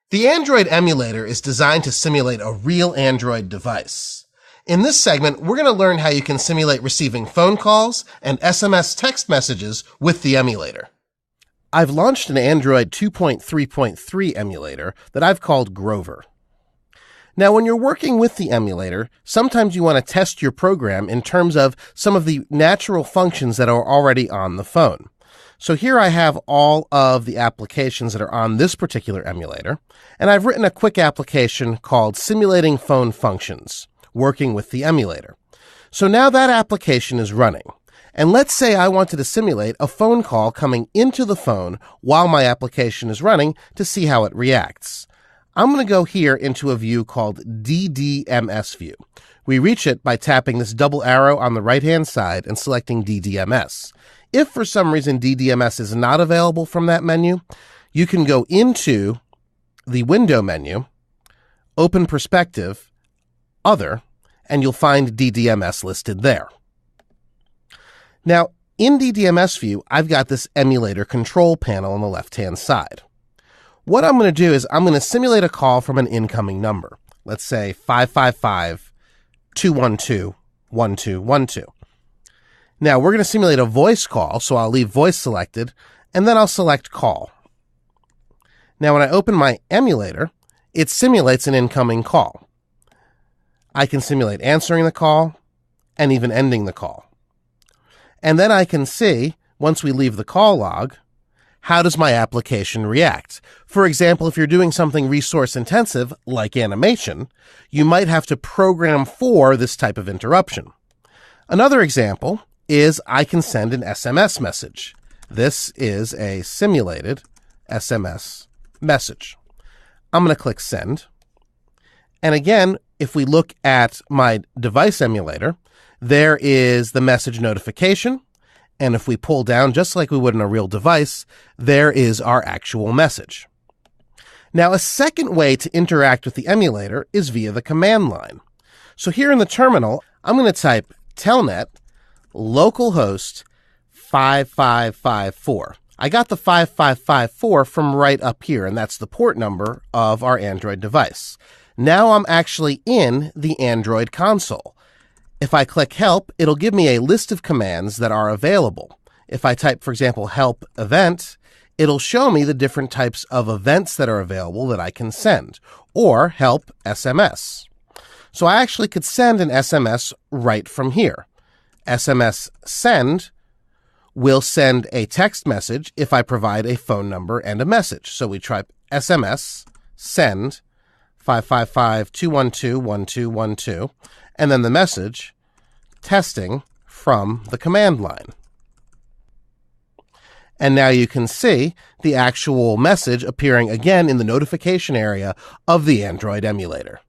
The Android emulator is designed to simulate a real Android device. In this segment, we're going to learn how you can simulate receiving phone calls and SMS text messages with the emulator. I've launched an Android 2.3.3 emulator that I've called Grover. Now, when you're working with the emulator, sometimes you want to test your program in terms of some of the natural functions that are already on the phone. So here I have all of the applications that are on this particular emulator, and I've written a quick application called Simulating Phone Functions, working with the emulator. So now that application is running, and let's say I wanted to simulate a phone call coming into the phone while my application is running to see how it reacts. I'm going to go here into a view called DDMS view. We reach it by tapping this double arrow on the right-hand side and selecting DDMS. If for some reason DDMS is not available from that menu, you can go into the window menu, open perspective, other, and you'll find DDMS listed there. Now, in DDMS view, I've got this emulator control panel on the left-hand side. What I'm going to do is I'm going to simulate a call from an incoming number. Let's say 555-212-1212. Now, we're going to simulate a voice call, so I'll leave voice selected, and then I'll select call. Now, when I open my emulator, it simulates an incoming call. I can simulate answering the call and even ending the call. And then I can see, once we leave the call log, how does my application react? For example, if you're doing something resource intensive, like animation, you might have to program for this type of interruption. Another example is I can send an SMS message. This is a simulated SMS message. I'm going to click send. And again, if we look at my device emulator, there is the message notification. And if we pull down, just like we would in a real device, there is our actual message. Now, a second way to interact with the emulator is via the command line. So here in the terminal, I'm going to type telnet localhost 5554. I got the 5554 from right up here, and that's the port number of our Android device. Now I'm actually in the Android console. If I click help, it'll give me a list of commands that are available. If I type, for example, help event, it'll show me the different types of events that are available that I can send, or help SMS. So I actually could send an SMS right from here. SMS send will send a text message if I provide a phone number and a message. So we type SMS send 555-212-1212, and then the message testing from the command line. And now you can see the actual message appearing again in the notification area of the Android emulator.